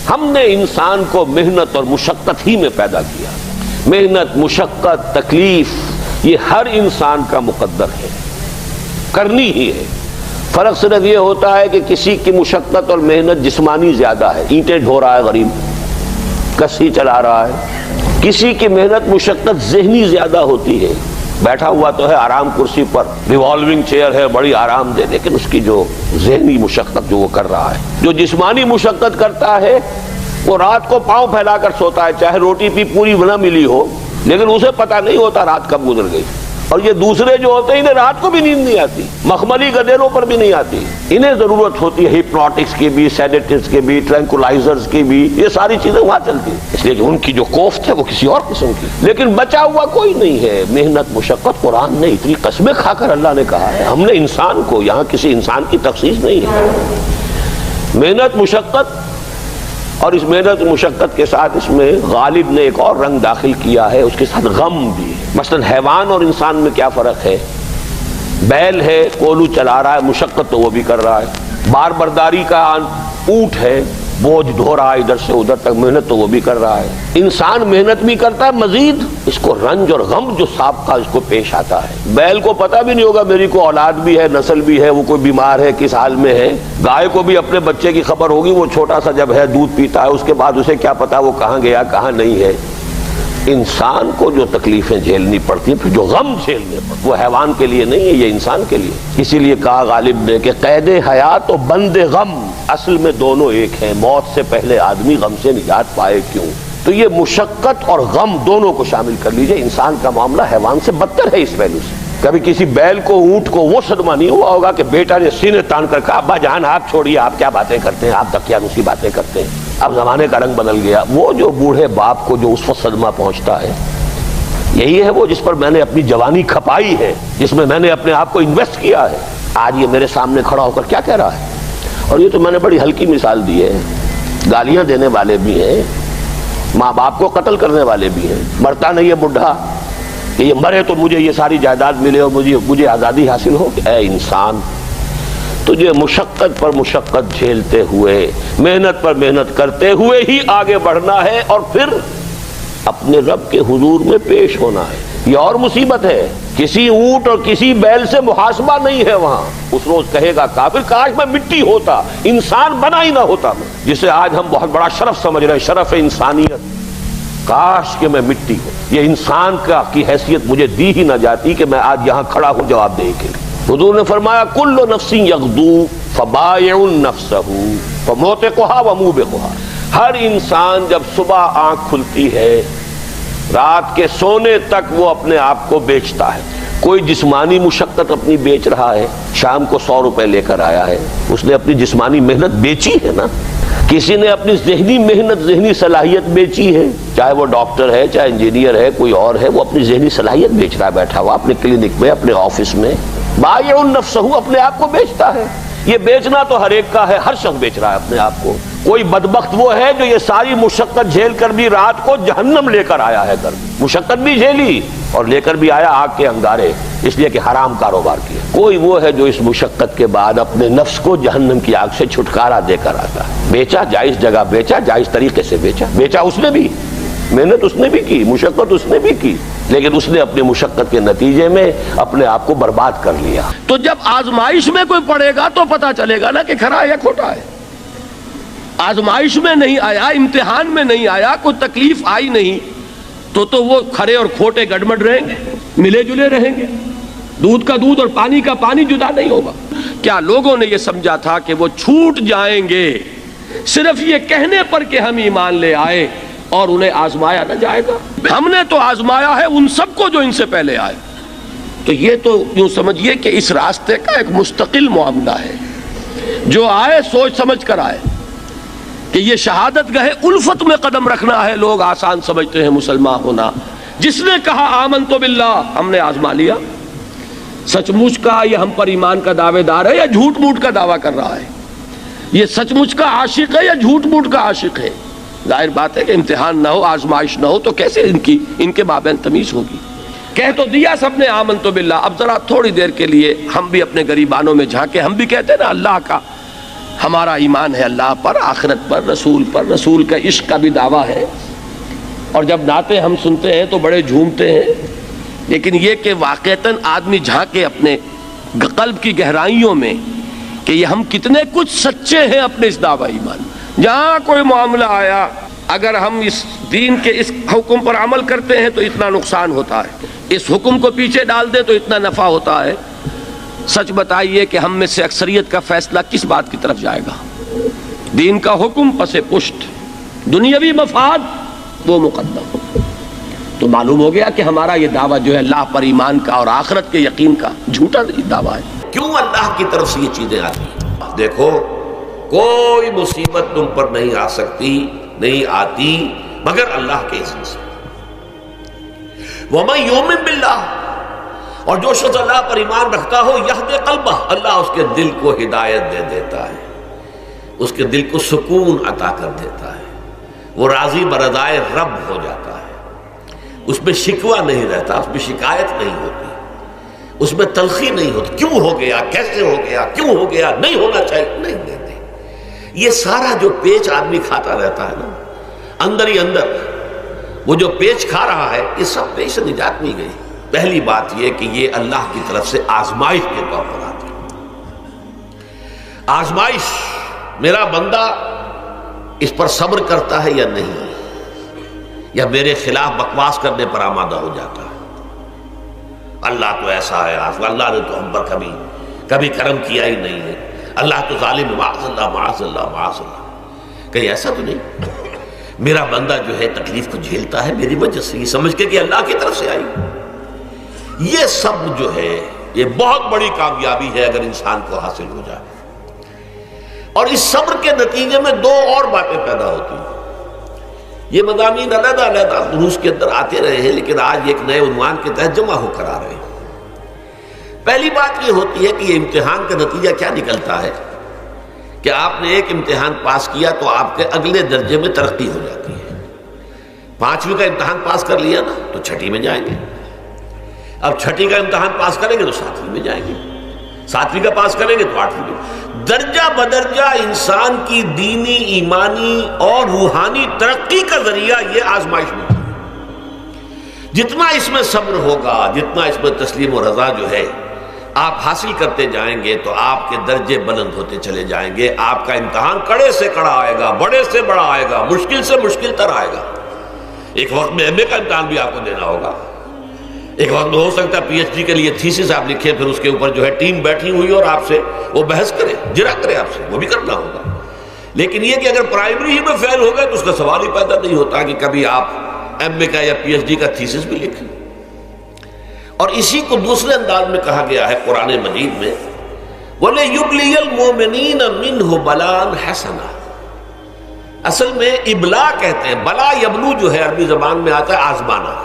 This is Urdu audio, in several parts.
ہم نے انسان کو محنت اور مشقت ہی میں پیدا کیا. محنت، مشقت، تکلیف یہ ہر انسان کا مقدر ہے، کرنی ہی ہے. فرق صرف یہ ہوتا ہے کہ کسی کی مشقت اور محنت جسمانی زیادہ ہے، اینٹیں ڈھو رہا ہے غریب، کسی چلا رہا ہے. کسی کی محنت مشقت ذہنی زیادہ ہوتی ہے، بیٹھا ہوا تو ہے آرام کرسی پر، ریوالونگ چیئر ہے بڑی آرام دہ، لیکن اس کی جو ذہنی مشقت جو وہ کر رہا ہے. جو جسمانی مشقت کرتا ہے وہ رات کو پاؤں پھیلا کر سوتا ہے، چاہے روٹی بھی پوری نہ ملی ہو، لیکن اسے پتہ نہیں ہوتا رات کب گزر گئی. اور یہ دوسرے جو ہوتے ہیں انہیں رات کو بھی نیند نہیں آتی، مخملی گدیروں پر بھی نہیں آتی. انہیں ضرورت ہوتی ہے ہپنوٹکس کی بھی، سیڈیٹیوز کی بھی، ٹرینکولائزرز کی بھی، یہ ساری چیزیں وہاں چلتی ہیں، اس لیے کہ ان کی جو کوفت ہے وہ کسی اور قسم کی. لیکن بچا ہوا کوئی نہیں ہے. محنت، مشقت، قرآن نے اتنی قسمیں کھا کر اللہ نے کہا ہے. ہم نے انسان کو، یہاں کسی انسان کی تخصیص نہیں ہے. محنت، مشقت، اور اس محنت مشقت کے ساتھ اس میں غالب نے ایک اور رنگ داخل کیا ہے، اس کے ساتھ غم بھی. مثلا حیوان اور انسان میں کیا فرق ہے؟ بیل ہے، کولو چلا رہا ہے، مشقت تو وہ بھی کر رہا ہے. بار برداری کا اونٹ ہے، بوجھ ڈھو رہا ہے ادھر سے ادھر تک، محنت تو وہ بھی کر رہا ہے. انسان محنت بھی کرتا ہے، مزید اس کو رنج اور غم جو سابقہ اس کو پیش آتا ہے. بیل کو پتہ بھی نہیں ہوگا میری کو اولاد بھی ہے، نسل بھی ہے، وہ کوئی بیمار ہے، کس حال میں ہے. گائے کو بھی اپنے بچے کی خبر ہوگی، وہ چھوٹا سا جب ہے دودھ پیتا ہے، اس کے بعد اسے کیا پتا وہ کہاں گیا کہاں نہیں ہے. انسان کو جو تکلیفیں جھیلنی پڑتی ہیں، پھر جو غم جھیلنے پڑتے، وہ حیوان کے لیے نہیں ہے، یہ انسان کے لیے. اسی لیے کہا غالب نے کہ قید حیات و بند غم اصل میں دونوں ایک ہیں. موت سے پہلے آدمی غم سے نجات پائے کیوں؟ تو یہ مشقت اور غم دونوں کو شامل کر لیجئے. انسان کا معاملہ حیوان سے بدتر ہے اس پہلو سے. کبھی کسی بیل کو، اونٹ کو وہ صدمہ نہیں ہوا ہوگا کہ بیٹا نے سینے تان کر کہا ابا جان آپ چھوڑیے، آپ کیا باتیں کرتے ہیں، آپ دقیانوسی باتیں کرتے ہیں، اب زمانے کا رنگ بدل گیا. وہ جو بوڑھے باپ کو جو اس وقت صدمہ پہنچتا ہے، یہی ہے وہ جس پر میں نے اپنی جوانی کھپائی ہے، جس میں میں نے اپنے آپ کو انویسٹ کیا ہے. آج یہ میرے سامنے کھڑا ہو کر کیا کہہ رہا ہے. اور یہ تو میں نے بڑی ہلکی مثال دی ہے. گالیاں دینے والے بھی ہیں، ماں باپ کو قتل کرنے والے بھی ہیں. مرتا نہیں ہے بڈھا کہ یہ مرے تو مجھے یہ ساری جائیداد ملے اور مجھے آزادی حاصل ہو. اے انسان، تجھے مشقت پر مشقت جھیلتے ہوئے، محنت پر محنت کرتے ہوئے ہی آگے بڑھنا ہے، اور پھر اپنے رب کے حضور میں پیش ہونا ہے. یہ اور مصیبت ہے. کسی اونٹ اور کسی بیل سے محاسبہ نہیں ہے وہاں. اس روز کہے گا کافر کاش میں مٹی ہوتا، انسان بنا ہی نہ ہوتا میں، جسے آج ہم بہت بڑا شرف سمجھ رہے ہیں، شرف انسانیت. کاش کہ میں مٹی ہوں، یہ انسان کی حیثیت مجھے دی ہی نہ جاتی کہ میں آج یہاں کھڑا ہوں جواب دے کے. حضور نے فرمایا کل نفس یغدو فبائع نفسہ فموتقھا وموبقھا. ہر انسان جب صبح آنکھ کھلتی ہے، رات کے سونے تک وہ اپنے آپ کو بیچتا ہے. کوئی جسمانی مشقت اپنی بیچ رہا ہے، شام کو 100 روپے لے کر آیا ہے، اس نے اپنی جسمانی محنت بیچی ہے نا. کسی نے اپنی ذہنی محنت، ذہنی صلاحیت بیچی ہے، چاہے وہ ڈاکٹر ہے، چاہے انجینئر ہے، کوئی اور ہے، وہ اپنی ذہنی صلاحیت بیچ رہا ہے بیٹھا ہوا اپنے کلینک میں، اپنے آفس میں. بائع نفسہ، اپنے آپ کو بیچتا ہے. یہ بیچنا تو ہر ایک کا ہے، ہر شخص بیچ رہا ہے اپنے آپ کو. کوئی بدبخت وہ ہے جو یہ ساری مشقت جھیل کر بھی رات کو جہنم لے کر آیا ہے. کر مشقت بھی جھیلی اور لے کر بھی آیا آگ کے انگارے، اس لیے کہ حرام کاروبار کیا. کوئی وہ ہے جو اس مشقت کے بعد اپنے نفس کو جہنم کی آگ سے چھٹکارا دے کر آتا ہے. بیچا، جائز جگہ بیچا، جائز طریقے سے بیچا. بیچا اس نے بھی، محنت اس نے بھی کی، مشقت اس نے بھی کی، لیکن اس نے اپنی مشقت کے نتیجے میں اپنے آپ کو برباد کر لیا. تو جب آزمائش میں کوئی پڑے گا تو پتا چلے گا نا کہ کھرا ہے یا کھوٹا ہے. آزمائش میں نہیں آیا، امتحان میں نہیں آیا، کوئی تکلیف آئی نہیں، تو وہ کھرے اور کھوٹے گڑمڑ رہیں گے، ملے جلے رہیں گے. دودھ کا دودھ اور پانی کا پانی جدا نہیں ہوگا. کیا لوگوں نے یہ سمجھا تھا کہ وہ چھوٹ جائیں گے صرف یہ کہنے پر کہ ہم ایمان لے آئے اور انہیں آزمایا نہ جائے گا؟ ہم نے تو آزمایا ہے ان سب کو جو ان سے پہلے آئے. تو یہ تو یوں سمجھیے کہ اس راستے کا ایک مستقل معاملہ ہے. جو آئے سوچ سمجھ کر آئے کہ یہ شہادت گاہ الفت میں قدم رکھنا ہے. لوگ آسان سمجھتے ہیں مسلمان ہونا. جس نے کہا آمنت باللہ، ہم نے آزما لیا. سچ مچ کا یہ ہم پر ایمان کا دعوے دار ہے یا جھوٹ موٹ کا دعویٰ کر رہا ہے؟ یہ سچ مچ کا عاشق ہے یا جھوٹ موٹ کا عاشق ہے؟ ظاہر بات ہے کہ امتحان نہ ہو، آزمائش نہ ہو تو کیسے ان کے مابین تمیز ہوگی؟ کہہ تو دیا سب نے آمنت باللہ. اب ذرا تھوڑی دیر کے لیے ہم بھی اپنے گریبانوں میں جھانکے. ہم بھی کہتے ہیں نا اللہ کا، ہمارا ایمان ہے اللہ پر، آخرت پر، رسول کا عشق کا بھی دعویٰ ہے. اور جب نعتیں ہم سنتے ہیں تو بڑے جھومتے ہیں، لیکن یہ کہ واقعتاً آدمی جھانکے اپنے قلب کی گہرائیوں میں کہ یہ ہم کتنے کچھ سچے ہیں اپنے اس دعویٰ ایمان. جہاں کوئی معاملہ آیا، اگر ہم اس دین کے اس حکم پر عمل کرتے ہیں تو اتنا نقصان ہوتا ہے، اس حکم کو پیچھے ڈال دیں تو اتنا نفع ہوتا ہے. سچ بتائیے کہ ہم میں سے اکثریت کا فیصلہ کس بات کی طرف جائے گا؟ دین کا حکم پس پشت، دنیاوی مفاد وہ مقدم. تو معلوم ہو گیا کہ ہمارا یہ دعویٰ جو ہے اللہ پر ایمان کا اور آخرت کے یقین کا جھوٹا دعویٰ ہے. کیوں اللہ کی طرف سے یہ چیزیں آتی ہیں؟ دیکھو، کوئی مصیبت تم پر نہیں آ سکتی، نہیں آتی مگر اللہ کے اذن سے. وَمَن يُؤْمِن بِاللَّهِ، اور جو شخص اللہ پر ایمان رکھتا ہو، یہدِ قلبہ، اللہ اس کے دل کو ہدایت دے دیتا ہے، اس کے دل کو سکون عطا کر دیتا ہے، وہ راضی برضائے رب ہو جاتا ہے، اس میں شکوہ نہیں رہتا، اس میں شکایت نہیں ہوتی، اس میں تلخی نہیں ہوتی. کیوں ہو گیا، کیسے ہو گیا، کیوں ہو گیا، نہیں ہونا چاہیے، نہیں دیتے. یہ سارا جو پیچ آدمی کھاتا رہتا ہے نا اندر ہی اندر، وہ جو پیچ کھا رہا ہے، یہ سب پیچ سے نجات نہیں گئی. پہلی بات یہ کہ یہ اللہ کی طرف سے آزمائش کے طور پر آتی ہے. آزمائش، میرا بندہ اس پر صبر کرتا ہے یا نہیں، یا میرے خلاف بکواس کرنے پر آمادہ ہو جاتا ہے. اللہ تو ایسا ہے، اللہ نے تو ہم پر کبھی کرم کیا ہی نہیں ہے، اللہ تو ظالم، معاذ اللہ معاذ اللہ معاذ اللہ. کہیں ایسا تو نہیں، میرا بندہ جو ہے تکلیف کو جھیلتا ہے میری وجہ سے، یہ سمجھ کے کہ اللہ کی طرف سے آئی. یہ سب جو ہے یہ بہت بڑی کامیابی ہے اگر انسان کو حاصل ہو جائے. اور اس صبر کے نتیجے میں دو اور باتیں پیدا ہوتی ہیں. یہ مضامین علیحدہ علیحدہ دروس کے اندر آتے رہے ہیں، لیکن آج ایک نئے عنوان کے تحت جمع ہو کر آ رہے ہیں. پہلی بات یہ ہوتی ہے کہ یہ امتحان کا نتیجہ کیا نکلتا ہے کہ آپ نے ایک امتحان پاس کیا تو آپ کے اگلے درجے میں ترقی ہو جاتی ہے. 5ویں کا امتحان پاس کر لیا نا تو 6ٹھی میں جائیں گے، اب 6ٹھی کا امتحان پاس کریں گے تو 7ویں میں جائیں گے، 7ویں کا پاس کریں گے تو 8ویں میں. درجہ بدرجہ انسان کی دینی، ایمانی اور روحانی ترقی کا ذریعہ یہ آزمائش میں ہے. جتنا اس میں صبر ہوگا، جتنا اس میں تسلیم و رضا جو ہے آپ حاصل کرتے جائیں گے تو آپ کے درجے بلند ہوتے چلے جائیں گے. آپ کا امتحان کڑے سے کڑا آئے گا، بڑے سے بڑا آئے گا، مشکل سے مشکل تر آئے گا. ایک وقت میں ایم اے کا امتحان بھی آپ کو دینا ہوگا، ایک وقت میں ہو سکتا ہے پی ایچ ڈی کے لیے تھیسس آپ لکھیں، پھر اس کے اوپر جو ہے ٹیم بیٹھی ہوئی اور آپ سے وہ بحث کرے، جرا کرے آپ سے، وہ بھی کرنا ہوگا. لیکن یہ کہ اگر پرائمری ہی میں فیل ہو گئے تو اس کا سوال ہی پیدا نہیں ہوتا کہ کبھی آپ ایم اے کا یا پی ایچ ڈی کا تھیسس بھی لکھیں. اور اسی کو دوسرے انداز میں کہا گیا ہے قرآن مجید میں، وَلِيُبْلِيَ الْمُؤْمِنِينَ مِنْهُ بَلَاءً حَسَنًا. اصل میں ابلا کہتے ہیں، بلا یبلو جو ہے عربی زبان میں آتا ہے آزمانا.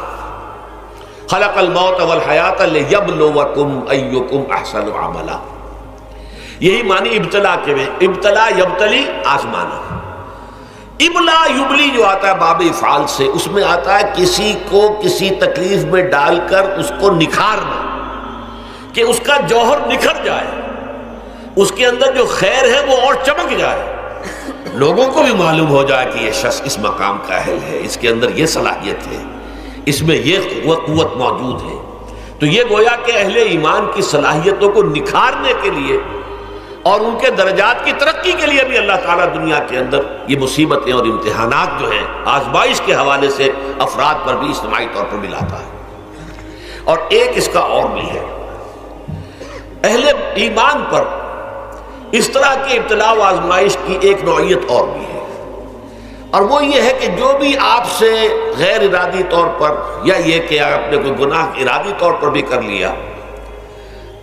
خلق الموت والحیات لیبلوکم ایکم احسن عملا. یہی معنی ابتلا کے میں، ابتلا یبتلی آزمانا. ابلا یبلی جو آتا ہے باب افعال سے، اس میں آتا ہے کسی کو کسی تکلیف میں ڈال کر اس کو نکھارنا، کہ اس کا جوہر نکھر جائے، اس کے اندر جو خیر ہے وہ اور چمک جائے، لوگوں کو بھی معلوم ہو جائے کہ یہ شخص اس مقام کا اہل ہے، اس کے اندر یہ صلاحیت ہے، اس میں یہ قوت موجود ہے. تو یہ گویا کہ اہل ایمان کی صلاحیتوں کو نکھارنے کے لیے اور ان کے درجات کی ترقی کے لیے بھی اللہ تعالیٰ دنیا کے اندر یہ مصیبتیں اور امتحانات جو ہیں آزمائش کے حوالے سے افراد پر بھی اجتماعی طور پر بھی لاتا ہے. اور ایک اس کا اور بھی ہے، اہل ایمان پر اس طرح کی ابتلاء و آزمائش کی ایک نوعیت اور بھی ہے، اور وہ یہ ہے کہ جو بھی آپ سے غیر ارادی طور پر یا یہ کہ آپ نے کوئی گناہ ارادی طور پر بھی کر لیا،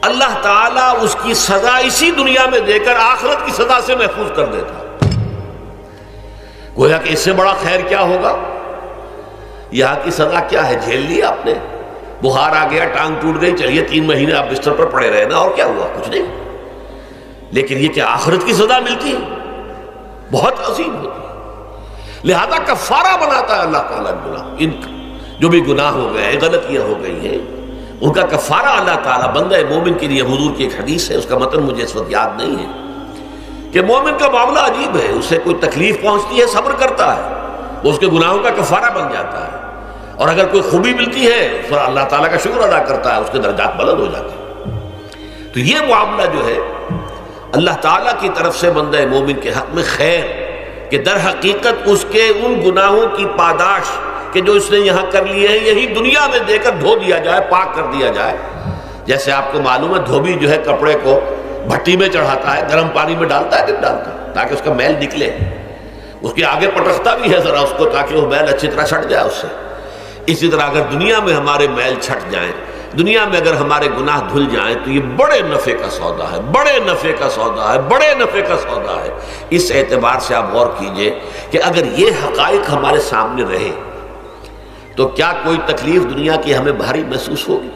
اللہ تعالیٰ اس کی سزا اسی دنیا میں دے کر آخرت کی سزا سے محفوظ کر دیتا. گویا کہ اس سے بڑا خیر کیا ہوگا؟ یہاں کی سزا کیا ہے؟ جھیل لی آپ نے، بخار آ گیا، ٹانگ ٹوٹ گئی، چلیے 3 مہینے آپ بستر پر پڑے رہے نا، اور کیا ہوا؟ کچھ نہیں. لیکن یہ کہ آخرت کی سزا ملتی ہے بہت عظیم ہوتی ہے. لہذا کفارہ بناتا ہے اللہ تعالیٰ گناہ، ان جو بھی گناہ ہو گئے ہیں، غلطیاں ہو گئی ہیں، ان کا کفارہ اللہ تعالیٰ بندہ مومن کے لیے. حضور کی ایک حدیث ہے، اس کا متن مجھے اس وقت یاد نہیں ہے، کہ مومن کا معاملہ عجیب ہے، اسے کوئی تکلیف پہنچتی ہے صبر کرتا ہے، وہ اس کے گناہوں کا کفارہ بن جاتا ہے، اور اگر کوئی خوبی ملتی ہے تو اللہ تعالیٰ کا شکر ادا کرتا ہے، اس کے درجات بلند ہو جاتے ہیں۔ تو یہ معاملہ جو ہے اللہ تعالیٰ کی طرف سے بندہ مومن کے حق میں خیر، کہ در حقیقت اس کے ان گناہوں کی پاداش کہ جو اس نے یہاں کر لیے ہیں یہی دنیا میں دے کر دھو دیا جائے، پاک کر دیا جائے۔ جیسے آپ کو معلوم ہے دھوبی جو ہے کپڑے کو بھٹی میں چڑھاتا ہے، گرم پانی میں ڈالتا ہے کہ ڈالتا ہے تاکہ اس کا میل نکلے، اس کے آگے پٹکتا بھی ہے ذرا اس کو تاکہ وہ میل اچھی طرح چھٹ جائے اس سے۔ اسی طرح اگر دنیا میں ہمارے میل چھٹ جائیں، دنیا میں اگر ہمارے گناہ دھل جائیں تو یہ بڑے نفع کا سودا ہے، بڑے نفع کا سودا ہے، بڑے نفع کا سودا ہے۔ اس اعتبار سے آپ غور کیجئے کہ اگر یہ حقائق ہمارے سامنے رہے تو کیا کوئی تکلیف دنیا کی ہمیں بھاری محسوس ہوگی؟